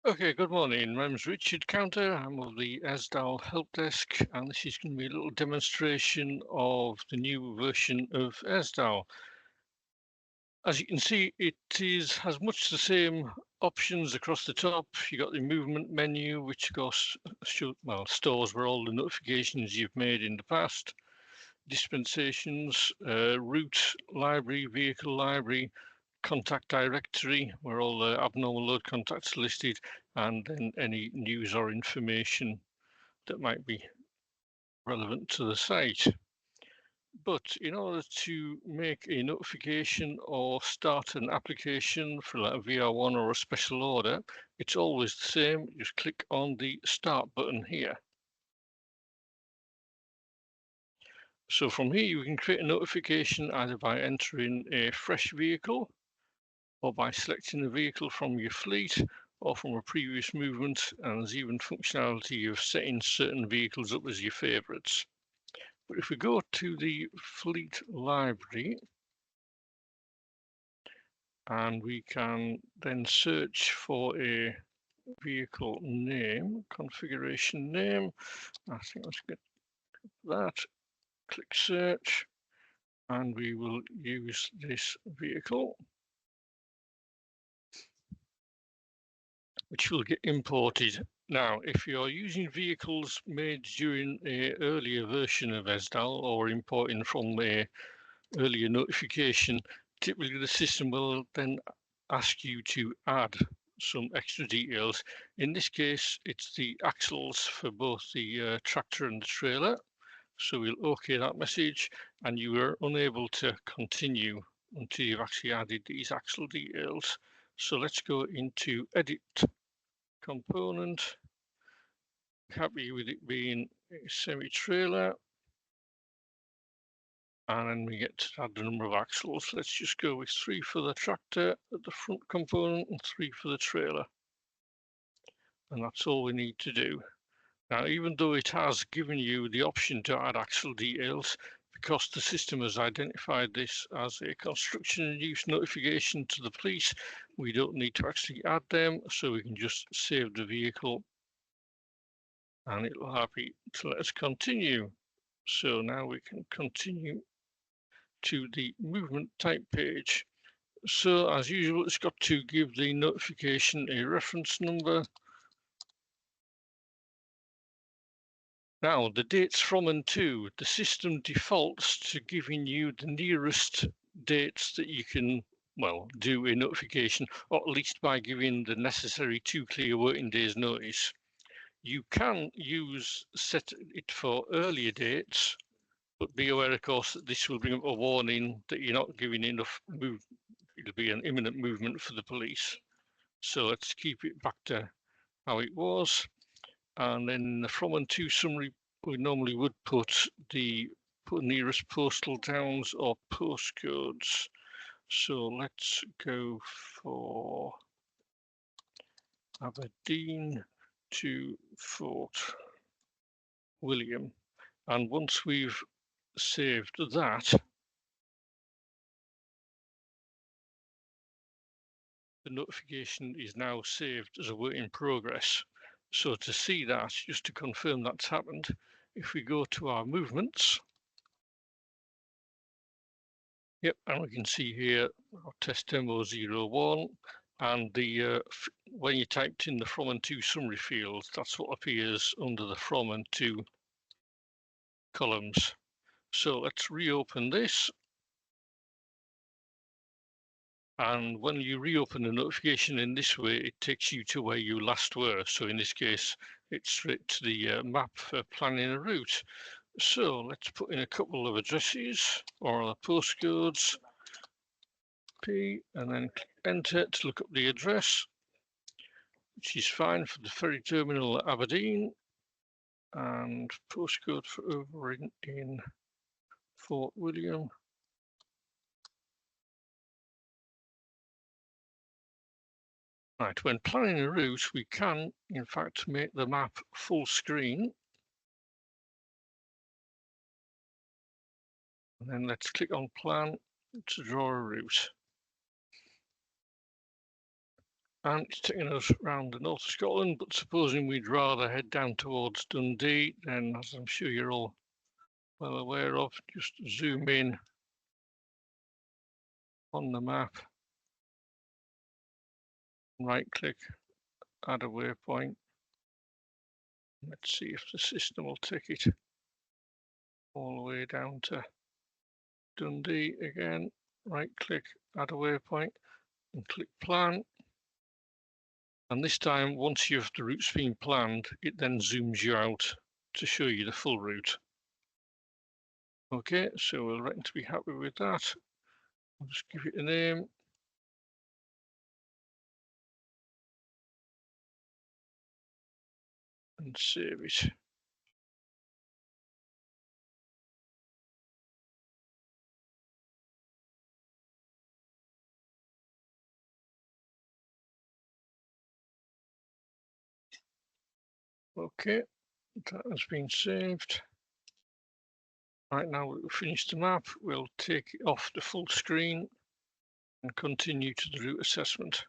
Okay, good morning. My name is Richard Counter. I'm of the ESDAL help desk, and this is going to be a little demonstration of the new version of ESDAL. As you can see, it has much the same options across the top. You got the movement menu, which stores where all the notifications you've made in the past, dispensations, route, library, vehicle library, contact directory, where all the abnormal load contacts are listed, and then any news or information that might be relevant to the site. But in order to make a notification or start an application for like a VR1 or a special order, it's always the same. Just click on the start button here. So from here, you can create a notification either by entering a fresh vehicle or by selecting a vehicle from your fleet or from a previous movement, and there's even functionality of setting certain vehicles up as your favorites. But if we go to the fleet library, and we can then search for a vehicle name, configuration name. I think let's get that, click search, and we will use this vehicle, which will get imported. Now, if you're using vehicles made during an earlier version of ESDAL or importing from an earlier notification, typically the system will then ask you to add some extra details. In this case, it's the axles for both the tractor and the trailer. So we'll OK that message, and you are unable to continue until you've actually added these axle details. So let's go into Edit Component. Happy with it being a semi-trailer. And then we get to add the number of axles. Let's just go with 3 for the tractor at the front component and 3 for the trailer. And that's all we need to do. Now, even though it has given you the option to add axle details, because the system has identified this as a construction and use notification to the police, we don't need to actually add them, so we can just save the vehicle and it'll happy to let us continue. So now we can continue to the movement type page. So as usual, it's got to give the notification a reference number. Now, the dates from and to, the system defaults to giving you the nearest dates that you can, well, do a notification, or at least by giving the necessary 2 clear working days notice. You can set it for earlier dates, but be aware, of course, that this will bring up a warning that you're not giving enough move. It'll be an imminent movement for the police. So let's keep it back to how it was. And then the from and to summary, we normally would put the nearest postal towns or postcodes. So let's go for Aberdeen to Fort William. And once we've saved that, the notification is now saved as a work in progress. So to see that, just to confirm that's happened, if we go to our movements, yep, and we can see here our test demo 01, and the when you typed in the from and to summary field, that's what appears under the from and to columns. So let's reopen this. And when you reopen the notification in this way, it takes you to where you last were. So in this case, it's straight to the map for planning a route. So let's put in a couple of addresses or the postcodes, P, and then enter to look up the address, which is fine for the ferry terminal at Aberdeen, and postcode for over in Fort William. Right, when planning a route, we can, in fact, make the map full screen. And then let's click on plan to draw a route. and it's taking us around the north of Scotland, but supposing we'd rather head down towards Dundee, then as I'm sure you're all well aware of, just zoom in on the map, right click, add a waypoint. Let's see if the system will take it all the way down to Dundee again. Right click, add a waypoint, and click plan. And this time, once the route's been planned, it then zooms you out to show you the full route. Okay, so we'll reckon to be happy with that. I'll just give it a name. And save it. Okay, that has been saved. Right, now we've finished the map, we'll take it off the full screen and continue to the route assessment.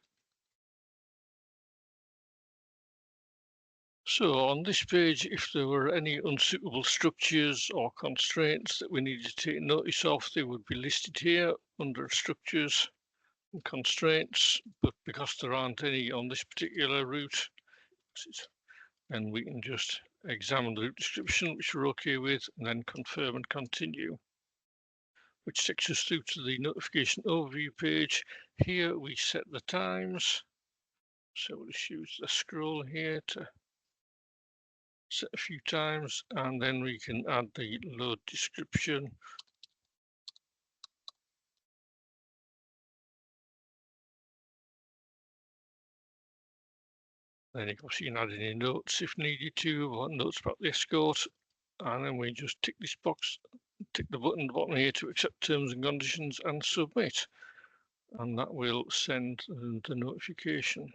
So on this page, if there were any unsuitable structures or constraints that we needed to take notice of, they would be listed here under structures and constraints, but because there aren't any on this particular route, then we can just examine the route description, which we're okay with, and then confirm and continue, which takes us through to the notification overview page. Here we set the times. So we'll just use the scroll here to set a few times, and then we can add the load description. Then you can add any notes if needed to, or notes about the escort, and then we just tick this box, tick the button at the bottom here to accept terms and conditions and submit, and that will send the notification.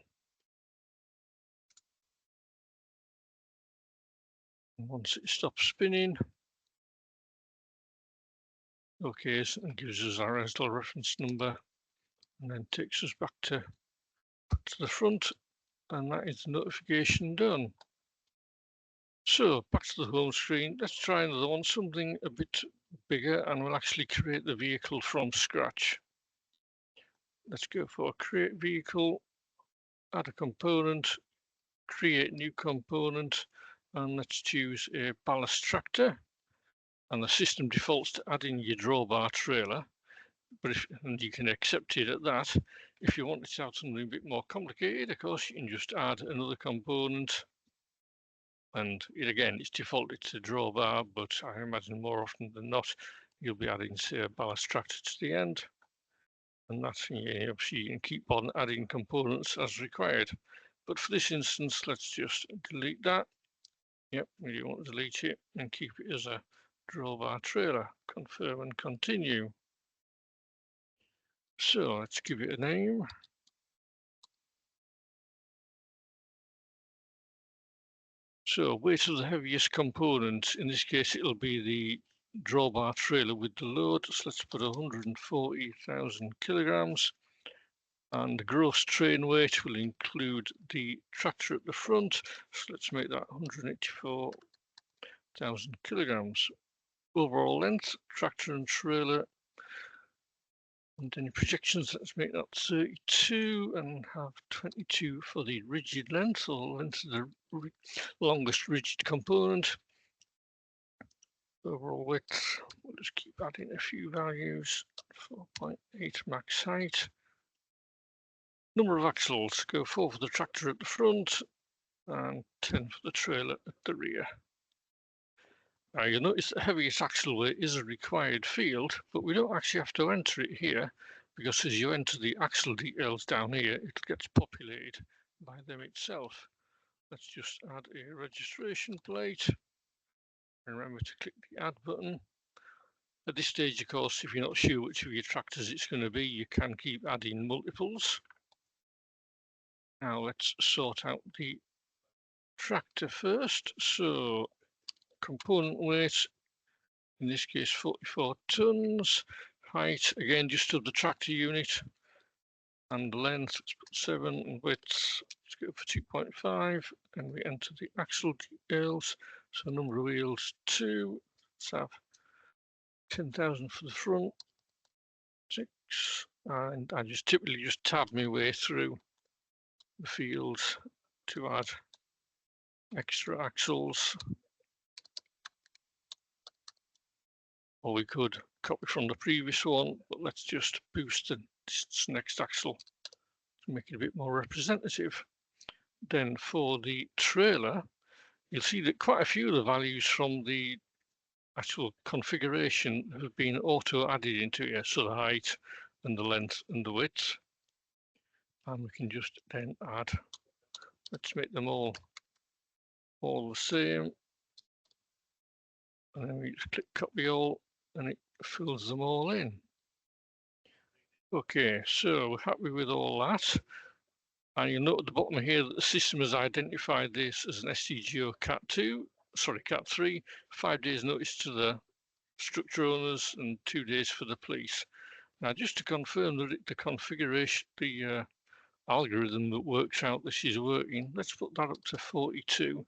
And once it stops spinning, okay, so it gives us our ESDAL reference number, and then takes us back to the front, and that is the notification done. So back to the home screen, let's try another one, something a bit bigger, and we'll actually create the vehicle from scratch. Let's go for create vehicle, add a component, create new component, and let's choose a ballast tractor. And the system defaults to adding your drawbar trailer, but and you can accept it at that. If you want to have something a bit more complicated, of course, you can just add another component. And it's defaulted to drawbar, but I imagine more often than not, you'll be adding, say, a ballast tractor to the end. And that's, obviously, you can keep on adding components as required. But for this instance, let's just delete that. Yep, we don't want to delete it and keep it as a drawbar trailer. Confirm and continue. So let's give it a name. So weight of the heaviest component, in this case, it'll be the drawbar trailer with the load. So let's put 140,000 kilograms. And the gross train weight will include the tractor at the front. So let's make that 184,000 kilograms. Overall length, tractor and trailer. And any projections, let's make that 32 and have 22 for the rigid length, or length of the longest rigid component. Overall width, we'll just keep adding a few values. 4.8 max height. Number of axles, go 4 for the tractor at the front and 10 for the trailer at the rear. Now you'll notice the heaviest axle weight is a required field, but we don't actually have to enter it here, because as you enter the axle details down here, it gets populated by them itself. Let's just add a registration plate. And remember to click the add button. At this stage, of course, if you're not sure which of your tractors it's going to be, you can keep adding multiples. Now let's sort out the tractor first. So component weight, in this case 44 tons. Height, again, just of the tractor unit, and the length, let's put 7, and width, let's go for 2.5, and we enter the axle details. So number of wheels 2, let's have 10,000 for the front, 6, and I just typically just tab my way through the fields to add extra axles, or we could copy from the previous one, but let's just boost this next axle to make it a bit more representative. Then for the trailer, you'll see that quite a few of the values from the actual configuration have been auto added into here, so the height and the length and the width, and we can just then add, let's make them all the same, and then we just click copy all and it fills them all in. Okay, so we're happy with all that, and you'll note at the bottom here that the system has identified this as an STGO Cat 3, 5 days notice to the structure owners and 2 days for the police. Now, just to confirm that the configuration, the algorithm that works out this is working, let's put that up to 42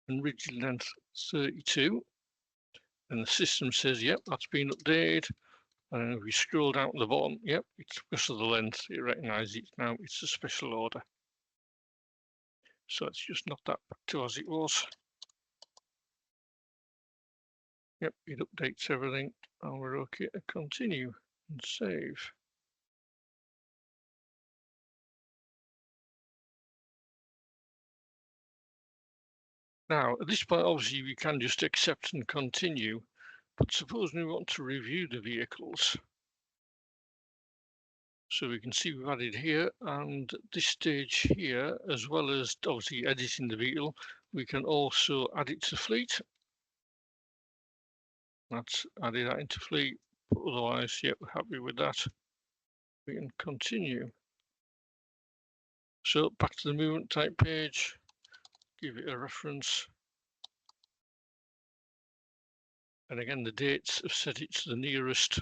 and rigid length 32, and the system says, yep, that's been updated. And if we scroll down to the bottom, yep, it's because of the length, it recognises it now, it's a special order. So let's just knock that back to as it was. Yep, it updates everything, and we're okay to continue and save. Now, at this point, obviously, we can just accept and continue, but suppose we want to review the vehicles. So we can see we've added here, and at this stage here, as well as obviously editing the vehicle, we can also add it to fleet. Let's add that into fleet, but otherwise, yeah, we're happy with that. We can continue. So back to the movement type page, give it a reference. And again, the dates have set it to the nearest,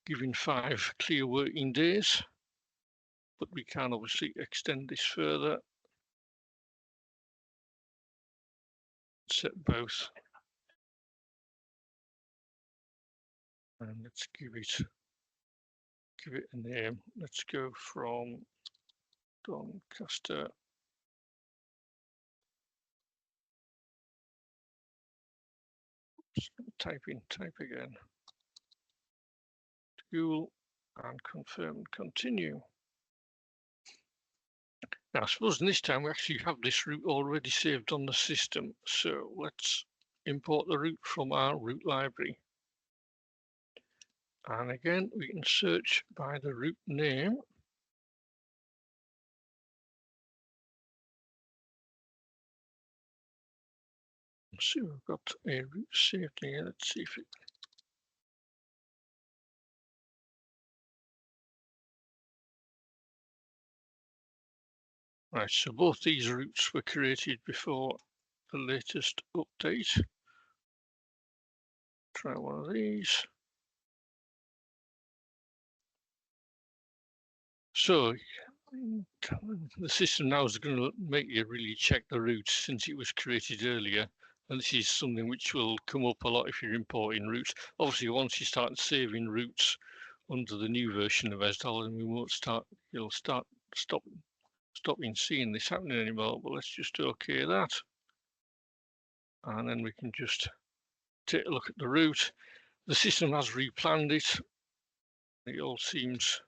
giving 5 clear working days. But we can obviously extend this further. Set both. And let's give it a name. Let's go from Doncaster type again. Google and confirm and continue. Now, I suppose this time we actually have this route already saved on the system. So let's import the route from our route library. And again, we can search by the route name. So we've got a route saved here. Let's see if it. Right, so both these routes were created before the latest update. Try one of these. So the system now is going to make you really check the routes since it was created earlier. And this is something which will come up a lot if you're importing routes. Obviously, once you start saving routes under the new version of ESDAL, and we won't you'll stop stopping seeing this happening anymore. But let's just OK that. And then we can just take a look at the route. The system has replanned it. It all seems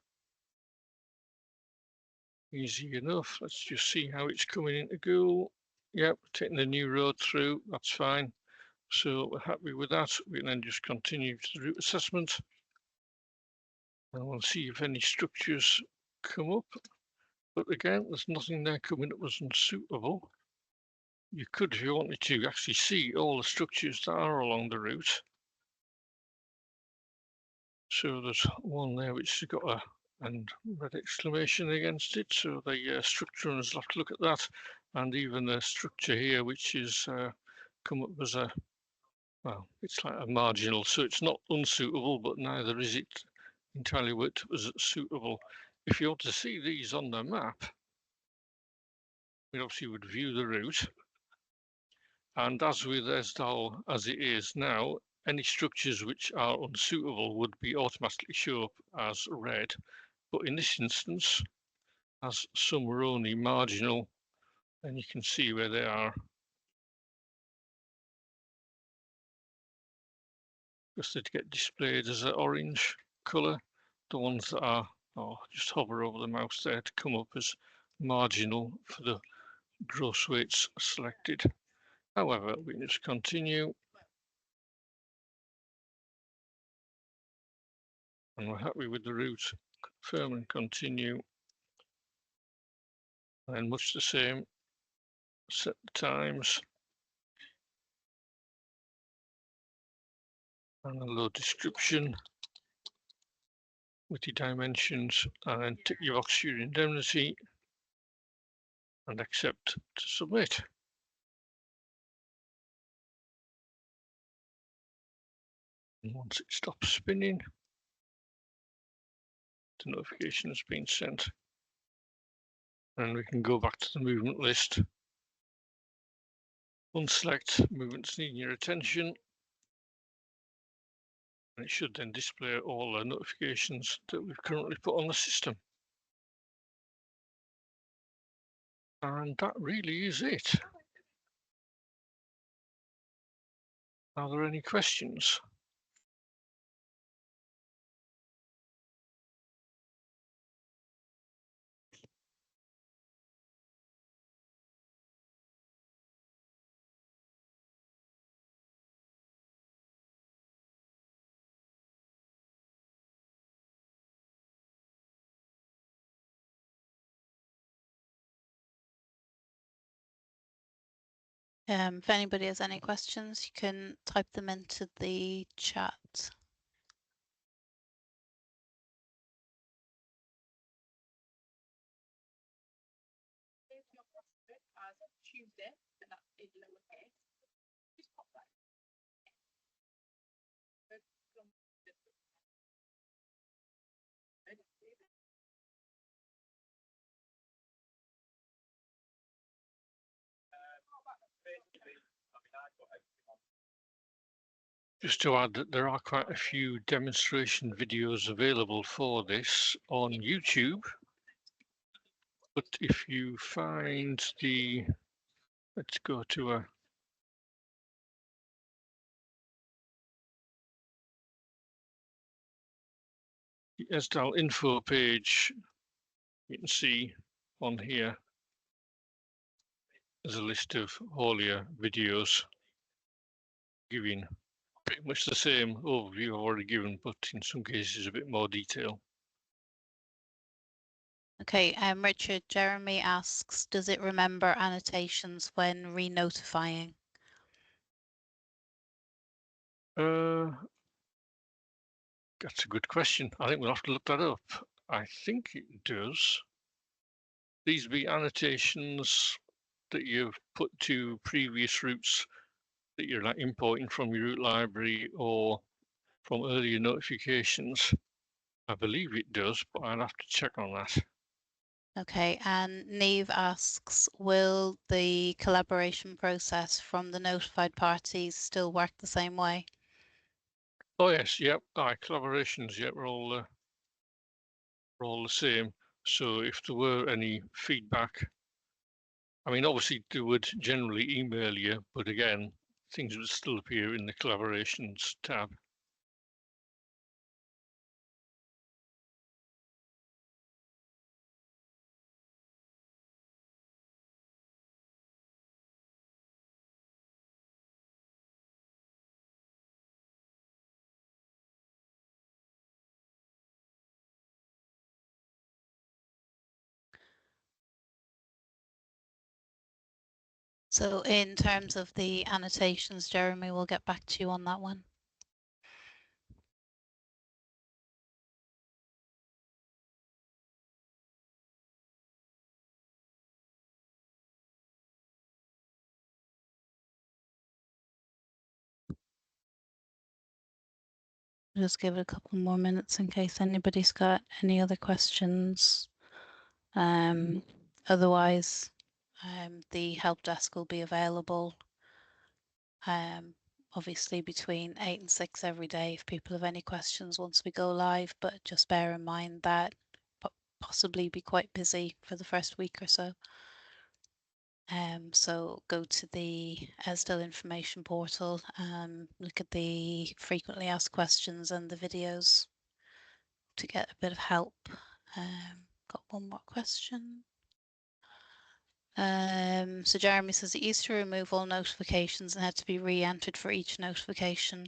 easy enough. Let's just see how it's coming into Google. Yep, taking the new road through, that's fine. So we're happy with that. We can then just continue to the route assessment. And we'll see if any structures come up. But again, there's nothing there coming up as unsuitable. You could, if you wanted to, actually see all the structures that are along the route. So there's one there which has got a red exclamation against it. So the structure owners will have to look at that. And even the structure here, which is come up as a, well, it's like a marginal. So it's not unsuitable, but neither is it entirely worked up as suitable. if you want to see these on the map, we obviously would view the route. And as with ESDAL as it is now, any structures which are unsuitable would be automatically show up as red. But in this instance, as some are only marginal, then you can see where they are. Just to get displayed as an orange colour. The ones that are, just hover over the mouse there to come up as marginal for the gross weights selected. However, we can just continue. And we're happy with the route. Confirm and continue. And much the same, set the times. And a low description with the dimensions, and then tick your box for your indemnity and accept to submit. And once it stops spinning, the notification has been sent. And we can go back to the movement list. Unselect movements needing your attention. And it should then display all the notifications that we've currently put on the system. And that really is it. Are there any questions? If anybody has any questions, you can type them into the chat. Just to add that there are quite a few demonstration videos available for this on YouTube. But if you find the, let's go to the ESDAL info page, you can see on here, there's a list of Haulier videos giving pretty much the same overview I've already given, but in some cases a bit more detail. Okay, Richard, Jeremy asks, does it remember annotations when re-notifying? That's a good question. I think we'll have to look that up. I think it does. These be annotations that you've put to previous routes that you're like importing from your route library or from earlier notifications. I believe it does, but I'll have to check on that. Okay, and Neve asks, will the collaboration process from the notified parties still work the same way? Oh yes, yep. Collaborations, yep, we're all the same. So if there were any feedback, I mean, obviously they would generally email you, but again, things would still appear in the collaborations tab. So in terms of the annotations, Jeremy, we'll get back to you on that one. Just give it a couple more minutes in case anybody's got any other questions. Otherwise, the help desk will be available obviously between 8 and 6 every day if people have any questions once we go live, but just bear in mind that possibly be quite busy for the first week or so. So go to the ESDAL information portal, look at the frequently asked questions and the videos to get a bit of help. Got one more question. So Jeremy says it used to remove all notifications and had to be re-entered for each notification.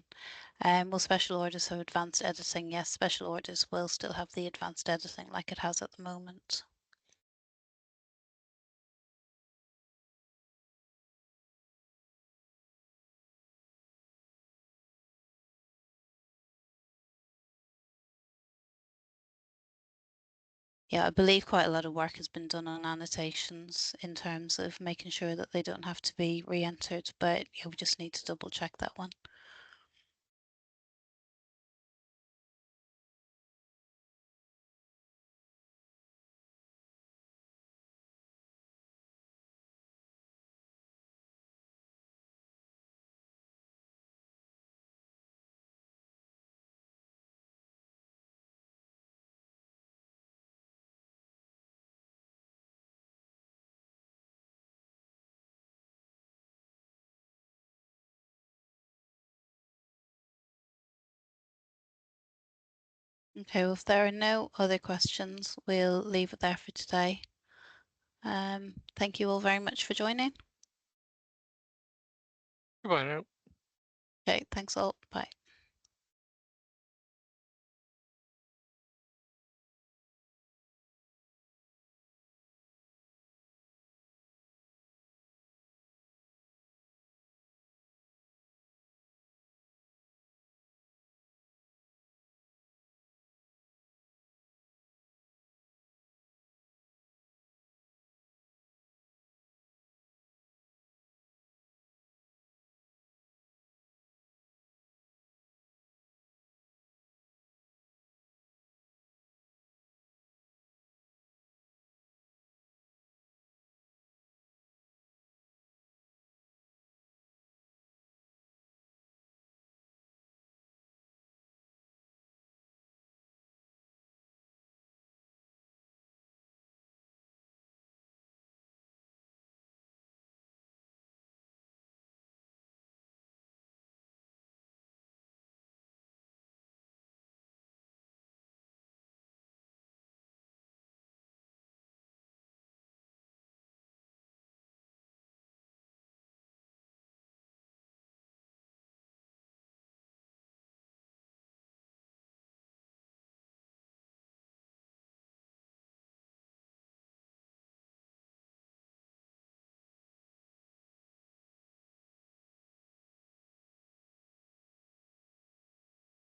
Will special orders have advanced editing? Yes, special orders will still have the advanced editing like it has at the moment. Yeah, I believe quite a lot of work has been done on annotations in terms of making sure that they don't have to be re-entered, but yeah, we just need to double check that one. Okay, well, if there are no other questions, we'll leave it there for today. Thank you all very much for joining. Goodbye now. Okay, thanks all. Bye.